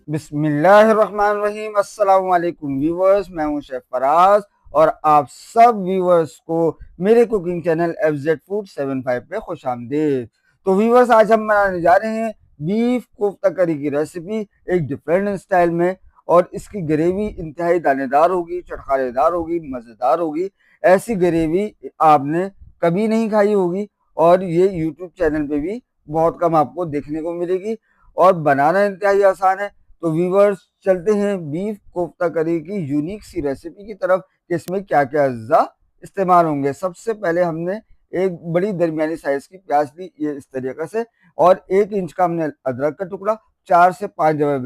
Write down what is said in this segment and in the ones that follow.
बिस्मिल्लाहिर्रहमानिर्रहीम। अस्सलाम वालेकुम व्यूवर्स, मैं हूं शेफ फराज और आप सब व्यूवर्स को मेरे कुकिंग चैनल FZ फूड 75 पे खुश आमदीद। तो व्यूवर्स, आज हम बनाने जा रहे हैं बीफ कोफ्ता करी की रेसिपी एक डिफरेंट स्टाइल में। और इसकी ग्रेवी इंतहाई दानेदार होगी, चटखारेदार होगी, मज़ेदार होगी। ऐसी ग्रेवी आपने कभी नहीं खाई होगी और ये यूट्यूब चैनल पे भी बहुत कम आपको देखने को मिलेगी और बनाना इंतहाई आसान है। तो व्यूवर्स, चलते हैं बीफ कोफ्ता करी की यूनिक सी रेसिपी की तरफ कि इसमें क्या क्या अज्जा इस्तेमाल होंगे। सबसे पहले हमने एक बड़ी दरमियानी साइज की प्याज ली, ये इस तरीके से, और 1 इंच का हमने अदरक का टुकड़ा, 4 से 5 जब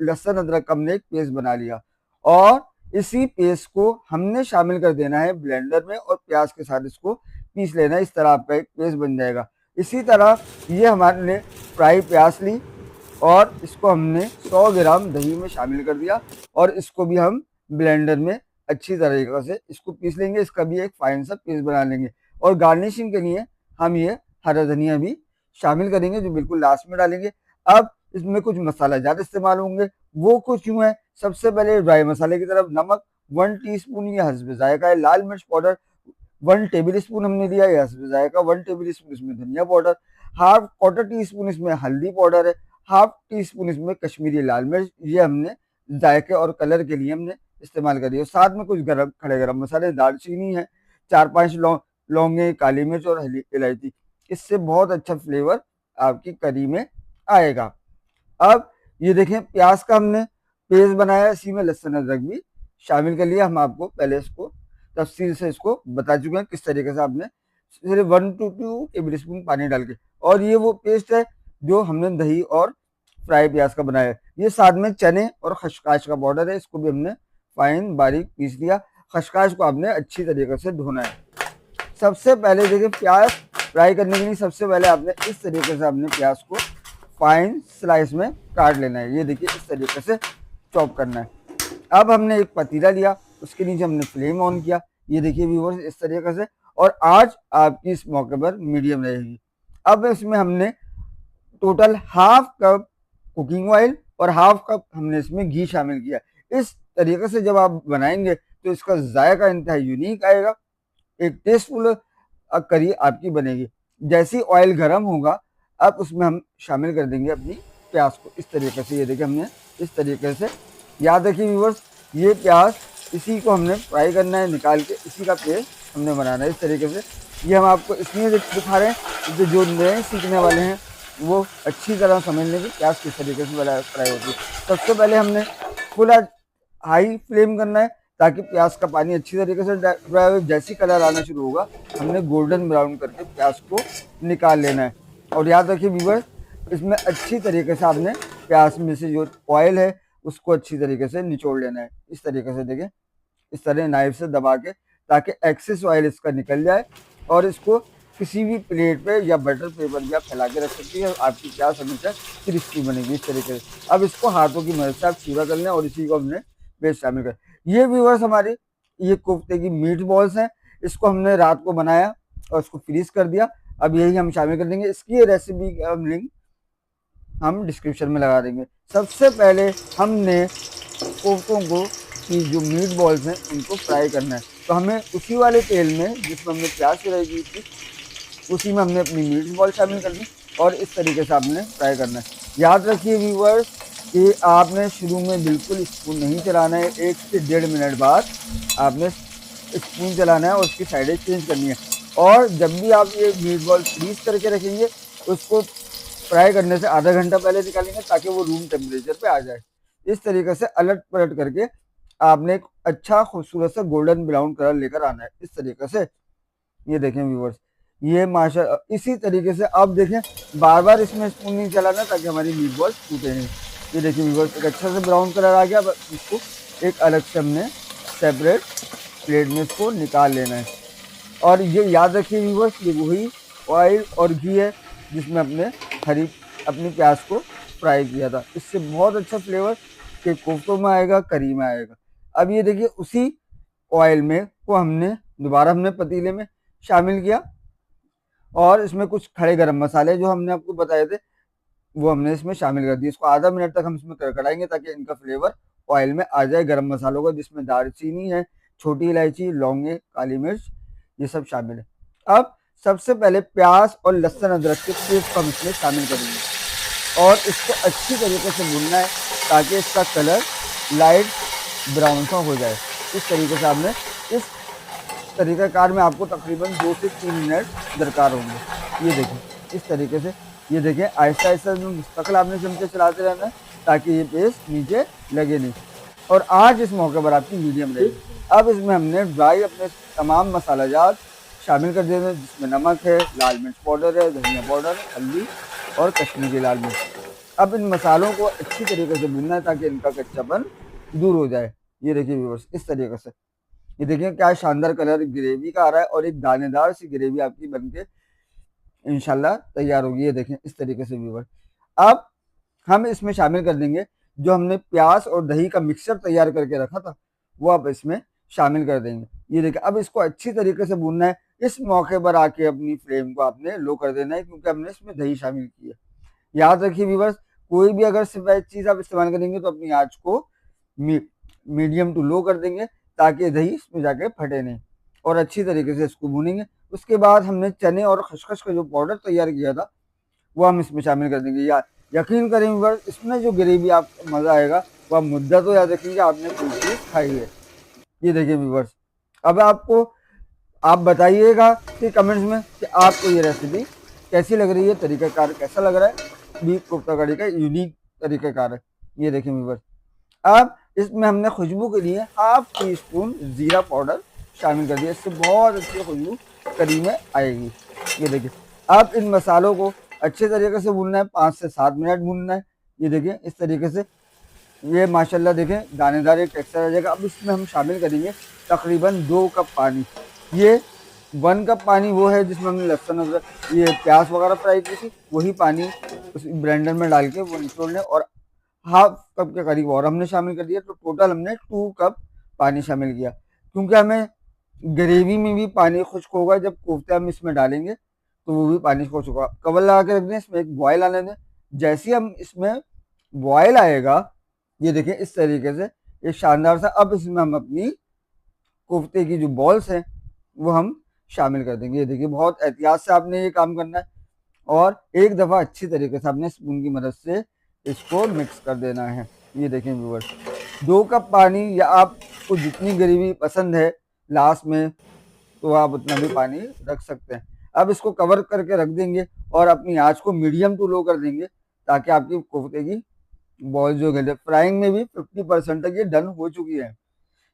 लहसुन अदरक का हमने एक पेस्ट बना लिया और इसी पेस्ट को हमने शामिल कर देना है ब्लेंडर में और प्याज के साथ इसको पीस लेना है। इस तरह आपका एक पेस्ट बन जाएगा। इसी तरह ये हमारे फ्राई प्याज ली और इसको हमने 100 ग्राम दही में शामिल कर दिया और इसको भी हम ब्लेंडर में अच्छी तरीके से इसको पीस लेंगे। इसका भी एक फाइन सा पेस्ट बना लेंगे और गार्निशिंग के लिए हम ये हरा धनिया भी शामिल करेंगे जो बिल्कुल लास्ट में डालेंगे। अब इसमें कुछ मसाला ज़्यादा इस्तेमाल होंगे, वो कुछ यूँ है। सबसे पहले ड्राई मसाले की तरफ नमक 1 टीस्पून ये हस्ब जायका है, लाल मिर्च पाउडर 1 टेबल स्पून हमने दिया है हस्ब जायका, 1 टेबल स्पून इसमें धनिया powder, half quarter tea spoon इसमें हल्दी पाउडर है, हाफ टी स्पून इसमें कश्मीरी लाल मिर्च, ये हमने जायके और कलर के लिए हमने इस्तेमाल करी है। साथ में कुछ खड़े गरम मसाले, दालचीनी है, 4-5 लौंगे, काली मिर्च और हरी इलायची। इससे बहुत अच्छा फ्लेवर आपकी करी में आएगा। अब ये देखें, प्याज का हमने पेस्ट बनाया, इसी में लहसुन अदरक भी शामिल कर लिया। हम आपको पहले इसको तफसील से इसको बता चुके हैं किस तरीके से आपने सिर्फ 1 to 2 टेबल स्पून पानी डाल के। और ये वो पेस्ट है जो हमने दही और फ्राई प्याज का बनाया है। ये साथ में चने और खशकाश का पाउडर है, इसको भी हमने फाइन बारीक पीस लिया। खशकाश को आपने अच्छी तरीके से धोना है। सबसे पहले देखिए, प्याज फ्राई करने के लिए सबसे पहले आपने इस तरीके से आपने प्याज को फाइन स्लाइस में काट लेना है। ये देखिए, इस तरीके से चॉप करना है। अब हमने एक पतीला लिया, उसके नीचे हमने फ्लेम ऑन किया। ये देखिए व्यूअर्स, इस तरीके से, और आंच आपकी इस मौके पर मीडियम रहेगी। अब इसमें हमने total half cup cooking oil और हाफ कप हमने इसमें घी शामिल किया। इस तरीके से जब आप बनाएंगे तो इसका जायका इंतहाई यूनिक आएगा, एक टेस्टफुल करी आपकी बनेगी। जैसे ही ऑयल गर्म होगा, अब उसमें हम शामिल कर देंगे अपनी प्याज को इस तरीके से। ये देखिए, हमने इस तरीके से, याद रखिए व्यूअर्स, ये प्याज इसी को हमने फ्राई करना है, निकाल के इसी का पेस्ट हमने बनाना है इस तरीके से। ये हम आपको इसलिए दिखा रहे हैं क्योंकि जो नए सीखने वाले हैं वो अच्छी तरह समझ लें कि प्याज किस तरीके से फ्राई होती है। सबसे पहले हमने फुल हाई फ्लेम करना है ताकि प्याज का पानी अच्छी तरीके से ड्राई हो। जैसी कलर आना शुरू होगा, हमने गोल्डन ब्राउन करके प्याज को निकाल लेना है। और याद रखिए व्यूअर्स, इसमें अच्छी तरीके से आपने प्याज में से जो ऑयल है उसको अच्छी तरीके से निचोड़ लेना है। इस तरीके से देखें, इस तरह नाइफ से दबा के, ताकि एक्सेस ऑयल इसका निकल जाए। और इसको किसी भी प्लेट पे या बटर पेपर भी आप फैला के रख सकती है, आपकी प्याज हमेशा क्रिस्पी बनेगी इस तरीके से। अब इसको हाथों की मदद से आप चूरा कर लें और इसी को हमने पेस्ट शामिल कर। ये व्यूअर्स, हमारी ये कोफ्ते की मीट बॉल्स हैं। इसको हमने रात को बनाया और इसको फ्रीज कर दिया। अब यही हम शामिल कर देंगे। इसकी रेसिपी का लिंक हम डिस्क्रिप्शन में लगा देंगे। सबसे पहले हमने कोफ्तों को की जो मीट बॉल्स हैं उनको फ्राई करना है, तो हमें उसी वाले तेल में जिसमें हमने प्याज फ्राई की थी उसी में हमने अपनी मीट बॉल शामिल कर दी और इस तरीके से आपने फ्राई करना है। याद रखिए व्यूअर्स कि आपने शुरू में बिल्कुल स्पून नहीं चलाना है। 1 से 1.5 मिनट बाद आपने स्पून चलाना है और उसकी साइडें चेंज करनी है। और जब भी आप ये मीट बॉल फ्रीज करके रखेंगे, उसको फ्राई करने से आधा घंटा पहले निकालेंगे ताकि वो रूम टेम्परेचर पे आ जाए। इस तरीके से अलट पलट करके आपने एक अच्छा खूबसूरत सा गोल्डन ब्राउन कलर लेकर आना है इस तरीके से। ये देखें व्यूअर्स, ये माशा इसी तरीके से आप देखें, बार बार इसमें स्पून नहीं चलाना ताकि हमारी मीट बॉल टूटे नहीं। ये देखिए व्यूअर्स, एक अच्छा से ब्राउन कलर आ गया। अब इसको एक अलग से हमने सेपरेट प्लेट में इसको निकाल लेना है। और ये याद रखिए व्यूअर्स, ये वही ऑयल और घी है जिसमें अपनी प्याज को फ्राई किया था। इससे बहुत अच्छा फ्लेवर के कोफ्तों में आएगा, करी में आएगा। अब ये देखिए, उसी ऑयल में को हमने दोबारा हमने पतीले में शामिल किया और इसमें कुछ खड़े गरम मसाले जो हमने आपको बताए थे वो हमने इसमें शामिल कर दिए। इसको आधा मिनट तक हम इसमें कड़कड़ाएंगे ताकि इनका फ्लेवर ऑयल में आ जाए गरम मसालों का, जिसमें दालचीनी है, छोटी इलायची, लौंगे, काली मिर्च, ये सब शामिल है। अब सबसे पहले प्याज और लहसुन अदरक के पेस्ट को हम इसमें शामिल करेंगे और इसको अच्छी तरीके से भूनना है ताकि इसका कलर लाइट ब्राउन सा हो जाए। इस तरीके से आपने इस तरीक़ाकार में आपको तकरीबन 2 से 3 मिनट दरकार होंगे। ये देखिए इस तरीके से, ये देखिए आहिस्ता आहिस्ता मुस्तकिल आपने चमचे चलाते रहना है ताकि ये पेस्ट नीचे लगे नहीं। और आज इस मौके पर आपकी मीडियम रहेगी। अब इसमें हमने ड्राई अपने तमाम मसाला जात शामिल कर दिए हैं, जिसमें नमक है, लाल मिर्च पाउडर है, धनिया पाउडर, हल्दी और कश्मीरी लाल मिर्च। अब इन मसालों को अच्छी तरीके से भूनना है ताकि इनका कच्चापन दूर हो जाए। ये देखिए व्यूअर्स इस तरीके से, ये देखिए क्या शानदार कलर ग्रेवी का आ रहा है और एक दानेदार सी ग्रेवी आपकी बनके इंशाल्लाह तैयार होगी। ये देखें इस तरीके से व्यूअर। अब हम इसमें शामिल कर देंगे जो हमने प्याज और दही का मिक्सचर तैयार करके रखा था, वो आप इसमें शामिल कर देंगे। ये देखिए अब इसको अच्छी तरीके से भूनना है। इस मौके पर आके अपनी फ्लेम को आपने लो कर देना है क्योंकि हमने इसमें दही शामिल की है। याद रखिए व्यूअर्स, कोई भी अगर सफेद चीज़ आप इस्तेमाल करेंगे तो अपनी आँच को मीडियम टू लो कर देंगे ताकि दही इसमें जाके फटे नहीं, और अच्छी तरीके से इसको भूनेंगे। उसके बाद हमने चने और खसखस का जो पाउडर तैयार किया था वो हम इसमें शामिल कर देंगे। यकीन करें व्यूअर्स, इसमें जो ग्रेवी आपको मज़ा आएगा वह मुद्दा तो याद रखिएगा आपने कोई चीज़ खाई है। ये देखिए व्यूअर्स, अब आप बताइएगा कि कमेंट्स में कि आपको ये रेसिपी कैसी लग रही है, तरीक़ाकार कैसा लग रहा है। बीफ कोफ्ता कड़ी का यूनिक तरीक़ाकार है। ये देखिए व्यूअर्स, अब इसमें हमने खुशबू के लिए हाफ टी स्पून ज़ीरा पाउडर शामिल कर दिया, इससे बहुत अच्छी खुशबू करी में आएगी। ये देखिए अब इन मसालों को अच्छे तरीके से भूनना है, 5 से 7 मिनट भूनना है। ये देखिए इस तरीके से ये माशाल्लाह देखें दानेदार एक टेक्सचर आ जाएगा। अब इसमें हम शामिल करेंगे तकरीबन 2 कप पानी। ये 1 कप पानी वो है जिसमें हमने लहसुन अदरक ये प्याज वगैरह फ्राई की थी, वही पानी उस ब्लेंडर में डाल के वो निचोड़ लें और हाफ कप के करीब और हमने शामिल कर दिया। तो टोटल हमने 2 कप पानी शामिल किया क्योंकि हमें ग्रेवी में भी पानी खुश्क होगा। जब कोफ्ते हम इसमें डालेंगे तो वो भी पानी खुश्क होगा। कवर लगा के रख दें, इसमें एक बॉयल आने दें। जैसे ही हम इसमें बॉयल आएगा, ये देखें इस तरीके से एक शानदार सा, अब इसमें हम अपनी कोफ्ते की जो बॉल्स हैं वो हम शामिल कर देंगे। ये देखिए बहुत एहतियात से आपने ये काम करना है और एक दफ़ा अच्छी तरीके से आपने स्पून की मदद से इसको मिक्स कर देना है। ये देखें व्यूअर्स, 2 कप पानी या आपको जितनी ग्रेवी पसंद है लास्ट में तो आप उतना भी पानी रख सकते हैं। अब इसको कवर करके रख देंगे और अपनी आँच को मीडियम टू लो कर देंगे ताकि आपकी कोफ्ते की बॉल जो है फ्राइंग में भी 50% तक ये डन हो चुकी है।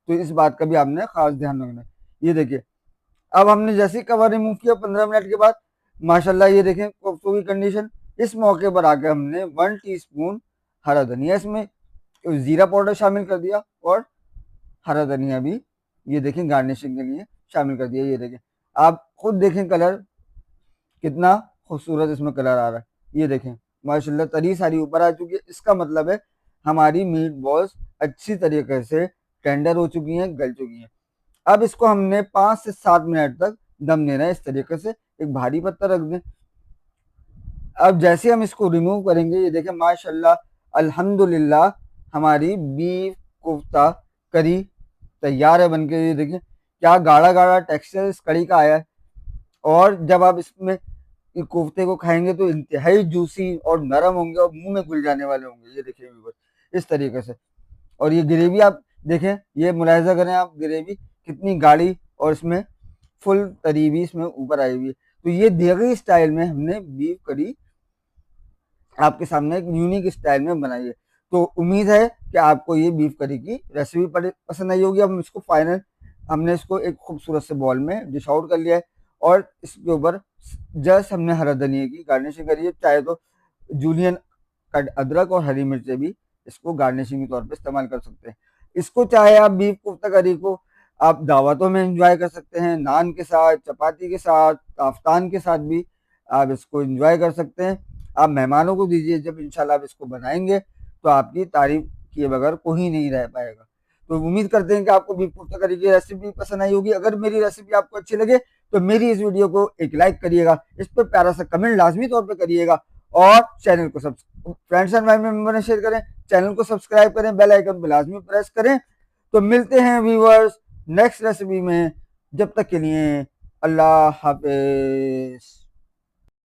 तो इस बात का भी आपने खास ध्यान रखना है। ये देखिए अब हमने जैसे ही कवर रिमूव किया 15 मिनट के बाद माशाल्लाह ये देखें कोफ्तों की कंडीशन। इस मौके पर आके हमने 1 टीस्पून हरा धनिया इसमें ज़ीरा पाउडर शामिल कर दिया और हरा धनिया भी ये देखें गार्निशिंग के लिए शामिल कर दिया। ये देखें आप खुद देखें कलर कितना खूबसूरत इसमें कलर आ रहा है। ये देखें माशाल्लाह तरी सारी ऊपर आ चुकी है। इसका मतलब है हमारी मीट बॉल्स अच्छी तरीके से टेंडर हो चुकी हैं, गल चुकी हैं। अब इसको हमने 5 से 7 मिनट तक दम देना है। इस तरीके से एक भारी पत्थर रख दें। अब जैसे हम इसको रिमूव करेंगे, ये देखें माशाल्लाह अल्हम्दुलिल्लाह हमारी बीफ कोफ्ता करी तैयार है बनके। ये देखें क्या गाढ़ा गाढ़ा टेक्सचर इस कड़ी का आया है और जब आप इसमें कोफ्ते को खाएंगे तो इंतहाई जूसी और नरम होंगे और मुंह में घुल जाने वाले होंगे। ये देखिए व्यूअर्स इस तरीके से। और ये ग्रेवी आप देखें, ये मुलाहिजा करें आप, ग्रेवी कितनी गाढ़ी और इसमें फुल तरी भी इसमें ऊपर आई हुई है। तो ये देगी स्टाइल में हमने बीफ करी आपके सामने एक यूनिक स्टाइल में बनाई है। तो उम्मीद है कि आपको ये बीफ करी की रेसिपी पसंद आई होगी। अब हम इसको फाइनल हमने इसको एक खूबसूरत से बॉल में डिश आउट कर लिया है और इसके ऊपर जस्ट हमने हरा धनिया की गार्निशिंग करी है। चाहे तो जूलियन कट अदरक और हरी मिर्चें भी इसको गार्निशिंग के तौर पे इस्तेमाल कर सकते हैं। इसको चाहे आप बीफ कोफ्ता करी को आप दावतों में एंजॉय कर सकते हैं, नान के साथ, चपाती के साथ, काफ्तान के साथ भी आप इसको एंजॉय कर सकते हैं। आप मेहमानों को दीजिए, जब इंशाल्लाह आप इसको बनाएंगे तो आपकी तारीफ किए बगैर कोई नहीं रह पाएगा। तो उम्मीद करते हैं कि आपको बीफ कोफ्ता करी की रेसिपी पसंद आई होगी। अगर मेरी रेसिपी आपको अच्छी लगे तो मेरी इस वीडियो को एक लाइक करिएगा, इस पर प्यारा सा कमेंट लाजमी तौर पे करिएगा और चैनल को फ्रेंड्स एंड फैमिली मेंबर ने शेयर करें, चैनल को सब्सक्राइब करें, बेल आइकन पर लाजमी प्रेस करें। तो मिलते हैं व्यूअर्स नेक्स्ट रेसिपी में, जब तक के लिए अल्लाह हाफिज।